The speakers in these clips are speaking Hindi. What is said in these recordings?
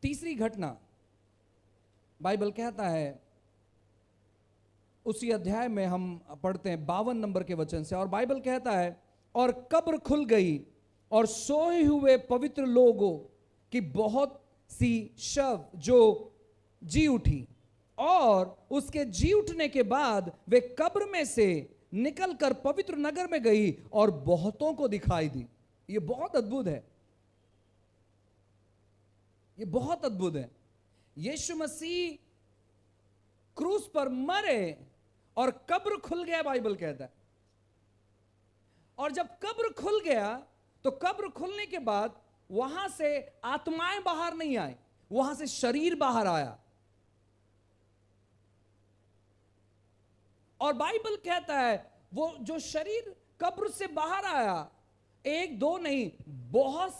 तीसरी घटना बाइबल कहता है, उसी अध्याय में हम पढ़ते हैं 52 नंबर के वचन से, और बाइबल कहता है, और कब्र खुल गई और सोए हुए पवित्र लोगों की बहुत सी शव जो जी उठी, और उसके जी उठने के बाद वे कब्र में से निकलकर पवित्र नगर में गई और बहुतों को दिखाई दी। ये बहुत अद्भुत है, ये बहुत अद्भुत है। यीशु मसीह क्रूस पर मरे और कब्र खुल गया, बाइबल कहता है। और जब कब्र खुल गया तो कब्र खुलने के बाद वहां से आत्माएं बाहर नहीं आई, वहां से शरीर बाहर आया। और बाइबल कहता है वो जो शरीर कब्र से बाहर आया, एक दो नहीं, बहुत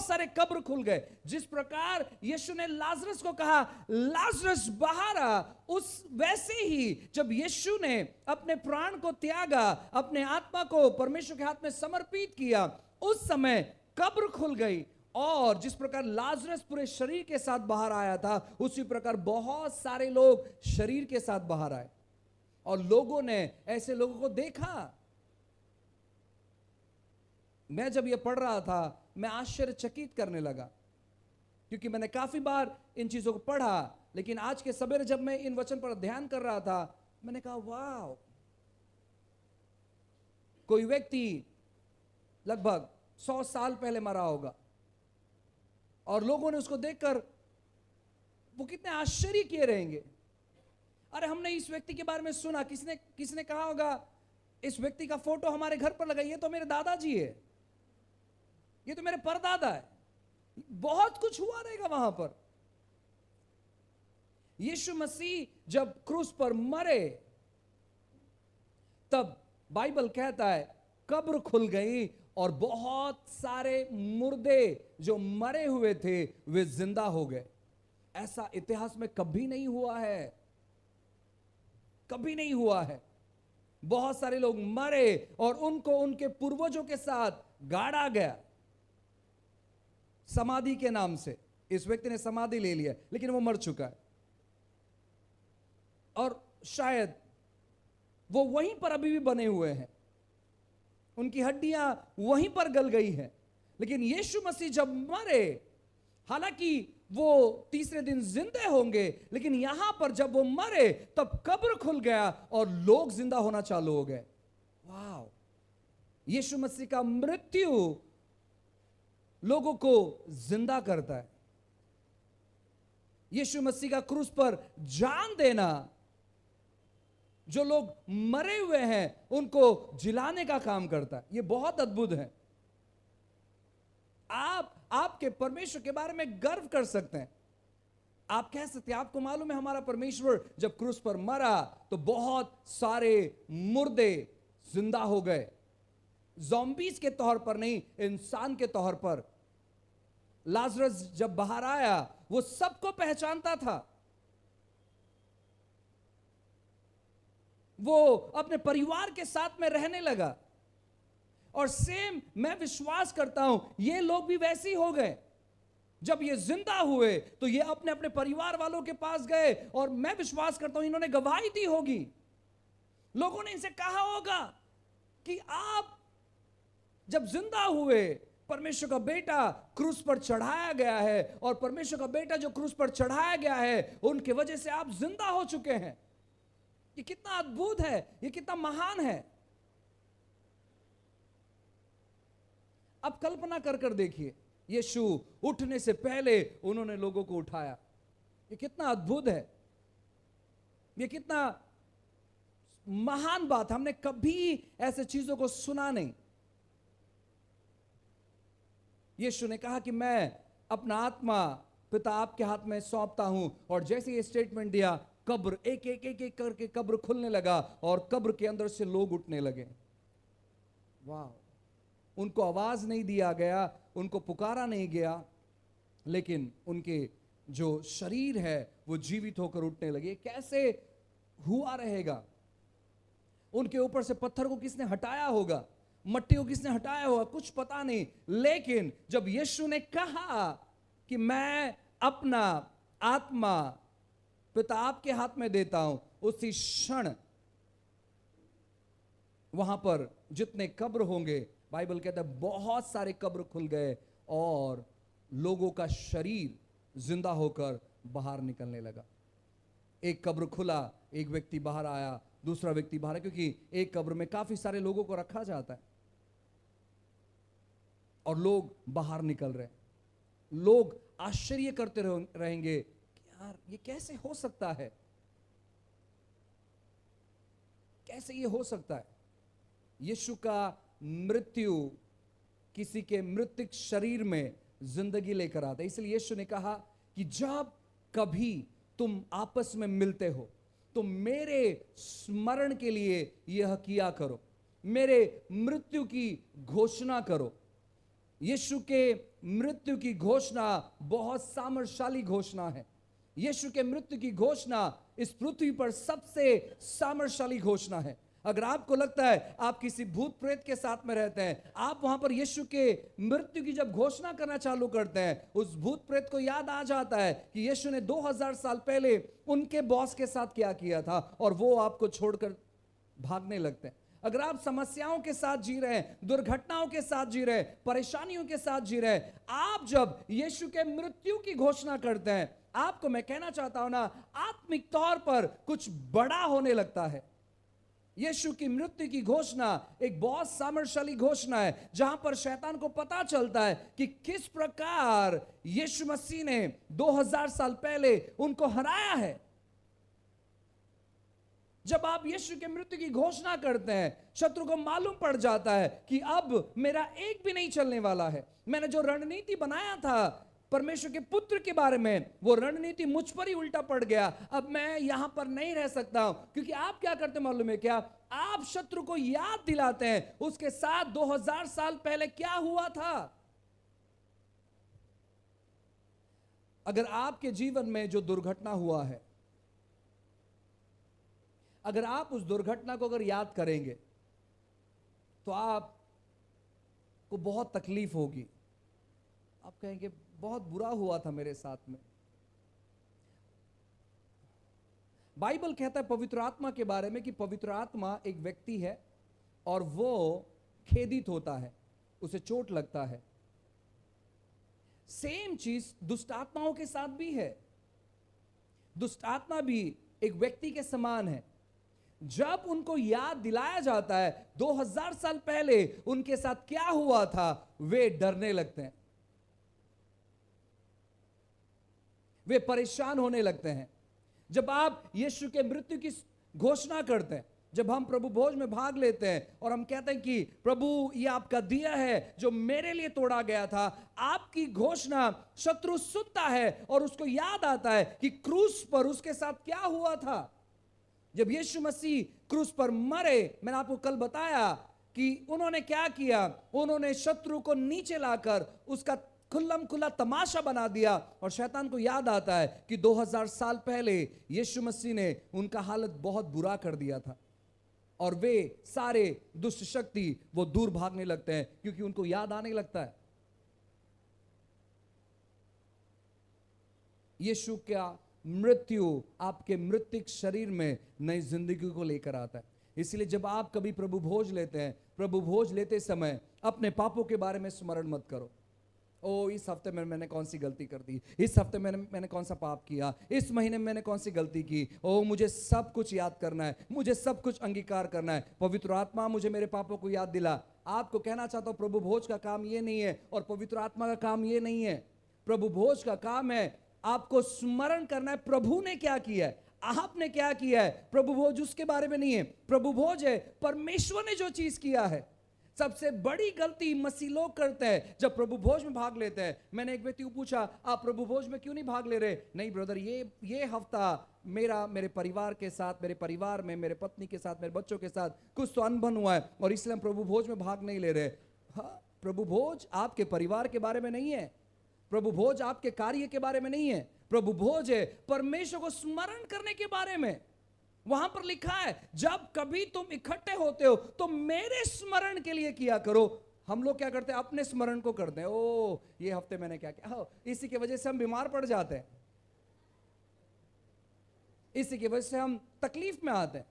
सारे कब्र खुल गए। जिस प्रकार यीशु ने लाजरस को कहा, लाजरस बाहर आ, उस वैसे ही जब यीशु ने अपने प्राण को त्यागा, अपने आत्मा को परमेश्वर के हाथ में समर्पित किया, उस समय कब्र खुल गई। और जिस प्रकार लाजरस पूरे शरीर के साथ बाहर आया था, उसी प्रकार बहुत सारे लोग शरीर के साथ बाहर आए। और लोगों ने ऐसे लोगों को देखा। मैं जब यह पढ़ रहा था, मैं आश्चर्यचकित करने लगा, क्योंकि मैंने काफी बार इन चीजों को पढ़ा, लेकिन आज के सवेरे जब मैं इन वचन पर ध्यान कर रहा था, मैंने कहा वाह, कोई व्यक्ति लगभग 100 साल पहले मरा होगा, और लोगों ने उसको देखकर वो कितने आश्चर्य किए रहेंगे। अरे हमने इस व्यक्ति के बारे में सुना, किसने कहा होगा, इस व्यक्ति का फोटो हमारे घर पर लगा, ये तो मेरे दादाजी है, ये तो मेरे परदादा है। बहुत कुछ हुआ रहेगा वहां पर। यीशु मसीह जब क्रूस पर मरे, तब बाइबल कहता है कब्र खुल गई और बहुत सारे मुर्दे जो मरे हुए थे वे जिंदा हो गए। ऐसा इतिहास में कभी नहीं हुआ है, कभी नहीं हुआ है। बहुत सारे लोग मरे और उनको उनके पूर्वजों के साथ गाड़ा गया समाधि के नाम से। इस व्यक्ति ने समाधि ले लिया, लेकिन वो मर चुका है, और शायद वो वहीं पर अभी भी बने हुए हैं, उनकी हड्डियां वहीं पर गल गई हैं। लेकिन यीशु मसीह जब मरे, हालांकि वो तीसरे दिन जिंदे होंगे, लेकिन यहां पर जब वो मरे तब कब्र खुल गया और लोग जिंदा होना चालू हो गए। वाह! यीशु मसीह का मृत्यु लोगों को जिंदा करता है। यीशु मसीह का क्रूस पर जान देना जो लोग मरे हुए हैं उनको जिलाने का काम करता है। यह बहुत अद्भुत है। आपके परमेश्वर के बारे में गर्व कर सकते हैं। आप कह सकते हैं, आपको मालूम है हमारा परमेश्वर जब क्रूस पर मरा तो बहुत सारे मुर्दे जिंदा हो गए, ज़ॉम्बीज के तौर पर नहीं, इंसान के तौर पर। लाजरस जब बाहर आया वो सबको पहचानता था, वो अपने परिवार के साथ में रहने लगा। और सेम मैं विश्वास करता हूं ये लोग भी वैसे ही हो गए। जब ये जिंदा हुए तो ये अपने अपने परिवार वालों के पास गए, और मैं विश्वास करता हूं इन्होंने गवाही दी होगी। लोगों ने इनसे कहा होगा कि आप जब जिंदा हुए, परमेश्वर का बेटा क्रूस पर चढ़ाया गया है, और परमेश्वर का बेटा जो क्रूस पर चढ़ाया गया है उनके वजह से आप जिंदा हो चुके हैं। ये कितना अद्भुत है, ये कितना महान है। अब कल्पना कर देखिए, यीशु उठने से पहले उन्होंने लोगों को उठाया। ये कितना अद्भुत है, ये कितना महान बात। हमने कभी ऐसे चीजों को सुना नहीं। यीशु ने कहा कि मैं अपना आत्मा पिता आपके हाथ में सौंपता हूं, और जैसे ये स्टेटमेंट दिया, कब्र एक एक एक एक करके कब्र खुलने लगा और कब्र के अंदर से लोग उठने लगे। वाह! उनको आवाज नहीं दिया गया, उनको पुकारा नहीं गया, लेकिन उनके जो शरीर है वो जीवित होकर उठने लगे। कैसे हुआ रहेगा? उनके ऊपर से पत्थर को किसने हटाया होगा, मट्टी को किसने हटाया होगा, कुछ पता नहीं। लेकिन जब यीशु ने कहा कि मैं अपना आत्मा पिता आपके हाथ में देता हूं, उसी क्षण वहां पर जितने कब्र होंगे, बाइबल कहता है बहुत सारे कब्र खुल गए और लोगों का शरीर जिंदा होकर बाहर निकलने लगा। एक कब्र खुला, एक व्यक्ति बाहर आया, दूसरा व्यक्ति बाहर, क्योंकि एक कब्र में काफी सारे लोगों को रखा जाता है और लोग बाहर निकल रहे हैं। लोग आश्चर्य करते रहेंगे कि यार ये कैसे हो सकता है, कैसे ये हो सकता है। यीशु का मृत्यु किसी के मृतिक शरीर में जिंदगी लेकर आता है। इसलिए यीशु ने कहा कि जब कभी तुम आपस में मिलते हो तो मेरे स्मरण के लिए यह किया करो, मेरे मृत्यु की घोषणा करो। यीशु के मृत्यु की घोषणा बहुत सामर्थ्यशाली घोषणा है। यीशु के मृत्यु की घोषणा इस पृथ्वी पर सबसे सामर्थ्यशाली घोषणा है। अगर आपको लगता है आप किसी भूत प्रेत के साथ में रहते हैं, आप वहां पर यीशु के मृत्यु की जब घोषणा करना चालू करते हैं, उस भूत प्रेत को याद आ जाता है कि यीशु ने 2000 साल पहले उनके बॉस के साथ क्या किया था और वो आपको छोड़कर भागने लगते हैं। अगर आप समस्याओं के साथ जी रहे हैं, दुर्घटनाओं के साथ जी रहे हैं, परेशानियों के साथ जी रहे हैं, आप जब यीशु के मृत्यु की घोषणा करते हैं, आपको मैं कहना चाहता हूं ना, आत्मिक तौर पर कुछ बड़ा होने लगता है। यीशु की मृत्यु की घोषणा एक बहुत सामर्थ्यशाली घोषणा है, जहां पर शैतान को पता चलता है कि किस प्रकार यीशु मसीह ने 2000 साल पहले उनको हराया है। जब आप यीशु के मृत्यु की घोषणा करते हैं, शत्रु को मालूम पड़ जाता है कि अब मेरा एक भी नहीं चलने वाला है। मैंने जो रणनीति बनाया था परमेश्वर के पुत्र के बारे में, वो रणनीति मुझ पर ही उल्टा पड़ गया। अब मैं यहां पर नहीं रह सकता हूं। क्योंकि आप क्या करते मालूम है क्या? आप शत्रु को याद दिलाते हैं उसके साथ 2000 साल पहले क्या हुआ था। अगर आपके जीवन में जो दुर्घटना हुआ है, अगर आप उस दुर्घटना को अगर याद करेंगे तो आपको बहुत तकलीफ होगी। आप कहेंगे बहुत बुरा हुआ था मेरे साथ में। बाइबल कहता है पवित्र आत्मा के बारे में कि पवित्र आत्मा एक व्यक्ति है और वो खेदित होता है, उसे चोट लगता है। सेम चीज दुष्ट आत्माओं के साथ भी है। दुष्ट आत्मा भी एक व्यक्ति के समान है। जब उनको याद दिलाया जाता है 2000 साल पहले उनके साथ क्या हुआ था, वे डरने लगते हैं, वे परेशान होने लगते हैं। जब आप यीशु के मृत्यु की घोषणा करते हैं, जब हम प्रभु भोज में भाग लेते हैं और हम कहते हैं कि प्रभु ये आपका दिया है जो मेरे लिए तोड़ा गया था, आपकी घोषणा शत्रु सुनता है और उसको याद आता है कि क्रूस पर उसके साथ क्या हुआ था। जब यीशु मसीह क्रूस पर मरे, मैंने आपको कल बताया कि उन्होंने क्या किया, उन्होंने शत्रु को नीचे लाकर उसका खुल्लम खुला तमाशा बना दिया। और शैतान को याद आता है कि 2000 साल पहले यीशु मसीह ने उनका हालत बहुत बुरा कर दिया था और वे सारे दुष्ट शक्ति वो दूर भागने लगते हैं क्योंकि उनको याद आने लगता है। यीशु का मृत्यु आपके मृतिक शरीर में नई जिंदगी को लेकर आता है। इसलिए जब आप कभी प्रभु भोज लेते हैं, प्रभु भोज लेते समय अपने पापों के बारे में स्मरण मत करो। ओ इस हफ्ते में मैंने कौन सी गलती कर दी, इस हफ्ते में मैंने कौन सा पाप किया, इस महीने में मैंने कौन सी गलती की। ओ मुझे सब कुछ याद करना है, मुझे सब कुछ अंगीकार करना है। पवित्र आत्मा मुझे मेरे पापों को याद दिला। आपको कहना चाहता हूं प्रभु भोज का काम ये नहीं है और पवित्र आत्मा का काम ये नहीं है। प्रभु भोज का काम है आपको स्मरण करना है प्रभु ने क्या किया है, आपने क्या किया है। प्रभु भोज उसके बारे में नहीं है, प्रभु भोज है परमेश्वर ने जो चीज किया है। सबसे बड़ी गलती मसीह लोग करते हैं जब प्रभु भोज में भाग लेते हैं। मैंने एक व्यक्ति को पूछा, आप प्रभु भोज में क्यों नहीं भाग ले रहे? नहीं ब्रदर, ये हफ्ता मेरे परिवार के साथ, मेरे परिवार में मेरे पत्नी के साथ, मेरे बच्चों के साथ कुछ तो अनबन हुआ है और इसलिए हम प्रभु भोज में भाग नहीं ले रहे। हाँ, प्रभु भोज आपके परिवार के बारे में नहीं है, प्रभु भोज आपके कार्य के बारे में नहीं है। प्रभु भोज है परमेश्वर को स्मरण करने के बारे में। वहां पर लिखा है जब कभी तुम इकट्ठे होते हो तो मेरे स्मरण के लिए किया करो। हम लोग क्या करते हैं, अपने स्मरण को करते हैं, ओ ये हफ्ते मैंने क्या किया, इसी की वजह से हम बीमार पड़ जाते हैं, इसी की वजह से हम तकलीफ में आते हैं।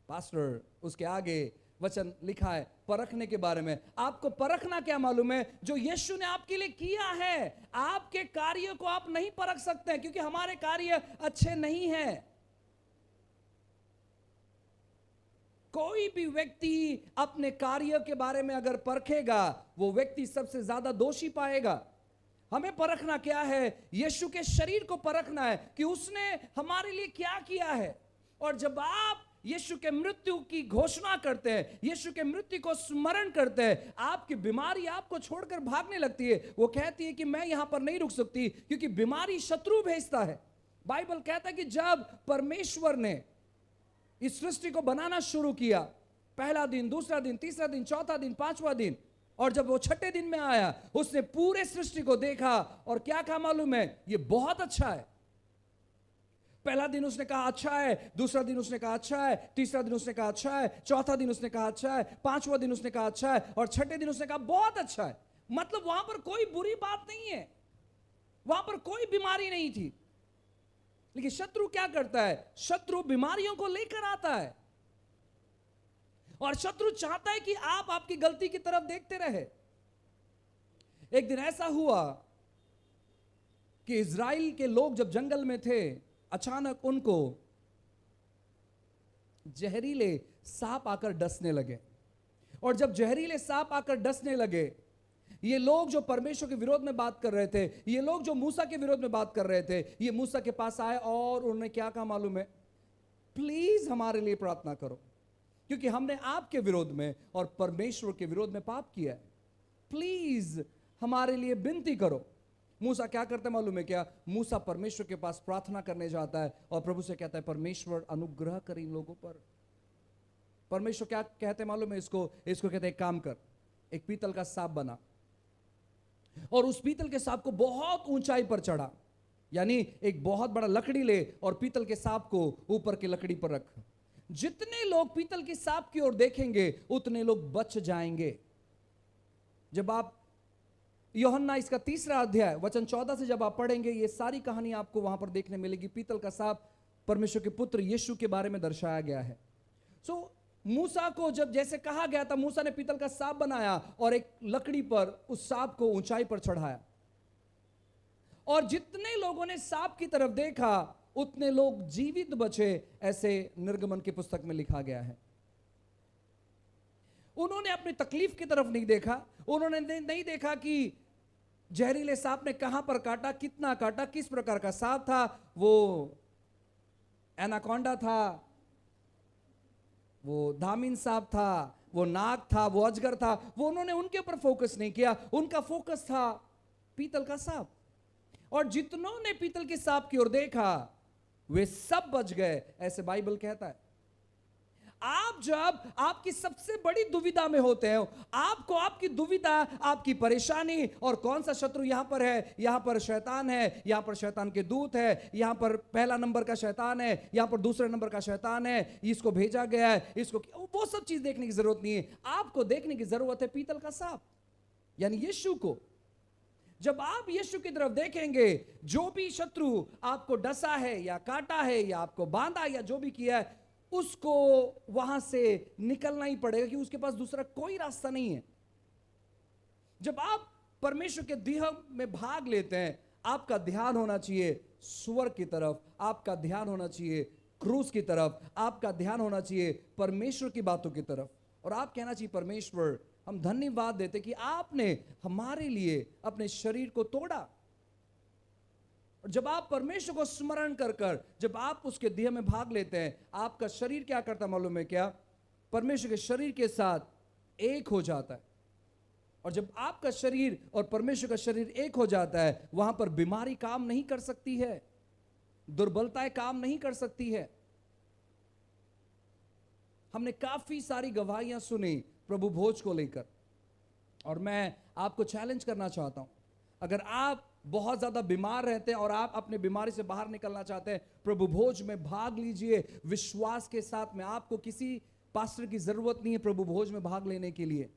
पास्टर उसके आगे वचन लिखा है परखने के बारे में। आपको परखना क्या मालूम है? जो यीशु ने आपके लिए किया है। आपके कार्य को आप नहीं परख सकते हैं, क्योंकि हमारे कार्य अच्छे नहीं हैं। कोई भी व्यक्ति अपने कार्य के बारे में अगर परखेगा, वो व्यक्ति सबसे ज्यादा दोषी पाएगा। हमें परखना क्या है? यीशु के शरीर को परखना है कि उसने हमारे लिए क्या किया है। और जब आप यीशु के मृत्यु की घोषणा करते हैं, यीशु के मृत्यु को स्मरण करते हैं, आपकी बीमारी आपको छोड़कर भागने लगती है। वो कहती है कि मैं यहां पर नहीं रुक सकती, क्योंकि बीमारी शत्रु भेजता है। बाइबल कहता है कि जब परमेश्वर ने इस सृष्टि को बनाना शुरू किया, पहला दिन, दूसरा दिन, तीसरा दिन, चौथा दिन, पांचवा दिन, और जब वो छठे दिन में आया, उसने पूरे सृष्टि को देखा और क्या कहा मालूम है? ये बहुत अच्छा है। पहला दिन उसने कहा अच्छा है, दूसरा दिन उसने कहा अच्छा है, तीसरा दिन उसने कहा अच्छा है, चौथा दिन उसने कहा अच्छा है, पांचवा दिन उसने कहा अच्छा है, और छठे दिन उसने कहा बहुत अच्छा है। मतलब वहां पर कोई बुरी बात नहीं है, वहां पर कोई बीमारी नहीं थी। लेकिन शत्रु क्या करता है? शत्रु बीमारियों को लेकर आता है, और शत्रु चाहता है कि आप आपकी गलती की तरफ देखते रहे। एक दिन ऐसा हुआ कि इज़राइल के लोग जब जंगल में थे, अचानक उनको जहरीले सांप आकर डसने लगे। और जब जहरीले सांप आकर डसने लगे, ये लोग जो परमेश्वर के विरोध में बात कर रहे थे, ये लोग जो मूसा के विरोध में बात कर रहे थे, ये मूसा के पास आए और उन्होंने क्या कहा मालूम है? प्लीज हमारे लिए प्रार्थना करो, क्योंकि हमने आपके विरोध में और परमेश्वर के विरोध में पाप किया है। प्लीज हमारे लिए विनती करो। मूसा क्या करता है मालूम है क्या? मूसा परमेश्वर के पास प्रार्थना करने जाता है और प्रभु से कहता है परमेश्वर अनुग्रह कर इन लोगों पर। परमेश्वर क्या कहते हैं मालूम है? इसको कहते हैं एक काम कर, एक पीतल का सांप बना, और उस पीतल के सांप को बहुत ऊंचाई पर चढ़ा, यानी एक बहुत बड़ा लकड़ी ले और पीतल के सांप को ऊपर की लकड़ी पर रख। जितने लोग पीतल के सांप की ओर देखेंगे, उतने लोग बच जाएंगे। जब आप यूहन्ना इसका 3रा अध्याय वचन 14 से जब आप पढ़ेंगे, ये सारी कहानी आपको वहां पर देखने मिलेगी। पीतल का सांप परमेश्वर के पुत्र यीशु के बारे में दर्शाया गया है। मूसा को जब जैसे कहा गया था, मूसा ने पीतल का सांप बनाया और एक लकड़ी पर उस सांप को ऊंचाई पर चढ़ाया, और जितने लोगों ने सांप की तरफ देखा, उतने लोग जीवित बचे, ऐसे निर्गमन की पुस्तक में लिखा गया है। उन्होंने अपनी तकलीफ की तरफ नहीं देखा, उन्होंने नहीं देखा कि जहरीले सांप ने कहां पर काटा, कितना काटा, किस प्रकार का सांप था, वो एनाकोंडा था, वो धामिन सांप था, वो नाग था, वो अजगर था। वो उन्होंने उनके ऊपर फोकस नहीं किया, उनका फोकस था पीतल का सांप। और जितनों ने पीतल के सांप की ओर देखा, वे सब बच गए, ऐसे बाइबल कहता है। आप जब आपकी सबसे बड़ी दुविधा में होते हैं, आपको आपकी दुविधा, आपकी परेशानी, और कौन सा शत्रु यहां पर है? यहां पर शैतान है, यहां पर शैतान के दूत है, यहां पर पहला नंबर का शैतान है, यहां पर दूसरे नंबर का शैतान है, इसको भेजा गया है, इसको, वो सब चीज देखने की जरूरत नहीं है। आपको देखने की जरूरत है पीतल का सांप, यानी यीशु को। जब आप यीशु की तरफ देखेंगे, जो भी शत्रु आपको डसा है या काटा है या आपको बांधा या जो भी किया है, उसको वहां से निकलना ही पड़ेगा, कि उसके पास दूसरा कोई रास्ता नहीं है। जब आप परमेश्वर के देह में भाग लेते हैं, आपका ध्यान होना चाहिए स्वर्ग की तरफ, आपका ध्यान होना चाहिए क्रूस की तरफ, आपका ध्यान होना चाहिए परमेश्वर की बातों की तरफ। और आप कहना चाहिए परमेश्वर, हम धन्यवाद देते कि आपने हमारे लिए अपने शरीर को तोड़ा। और जब आप परमेश्वर को स्मरण कर कर जब आप उसके देह में भाग लेते हैं, आपका शरीर क्या करता मालूम है क्या? परमेश्वर के शरीर के साथ एक हो जाता है। और जब आपका शरीर और परमेश्वर का शरीर एक हो जाता है, वहां पर बीमारी काम नहीं कर सकती है, दुर्बलताएं काम नहीं कर सकती है। हमने काफी सारी गवाहियां सुनी प्रभु भोज को लेकर, और मैं आपको चैलेंज करना चाहता हूं, अगर आप बहुत ज्यादा बीमार रहते हैं और आप अपने बीमारी से बाहर निकलना चाहते हैं, प्रभु भोज में भाग लीजिए विश्वास के साथ में। आपको किसी पास्टर की जरूरत नहीं है प्रभु भोज में भाग लेने के लिए।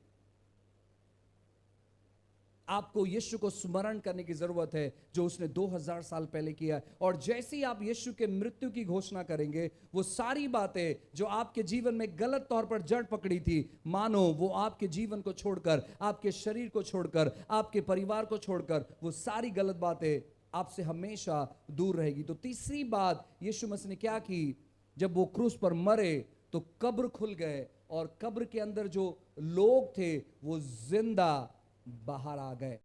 आपको यीशु को स्मरण करने की जरूरत है जो उसने 2000 साल पहले किया। और जैसे ही आप यीशु के मृत्यु की घोषणा करेंगे, वो सारी बातें जो आपके जीवन में गलत तौर पर जड़ पकड़ी थी, मानो वो आपके जीवन को छोड़कर, आपके शरीर को छोड़कर, आपके परिवार को छोड़कर, वो सारी गलत बातें आपसे हमेशा दूर रहेगी। तो तीसरी बात यीशु मसीह ने क्या की, जब वो क्रूस पर मरे तो कब्र खुल गए और कब्र के अंदर जो लोग थे वो जिंदा बाहर आ गए।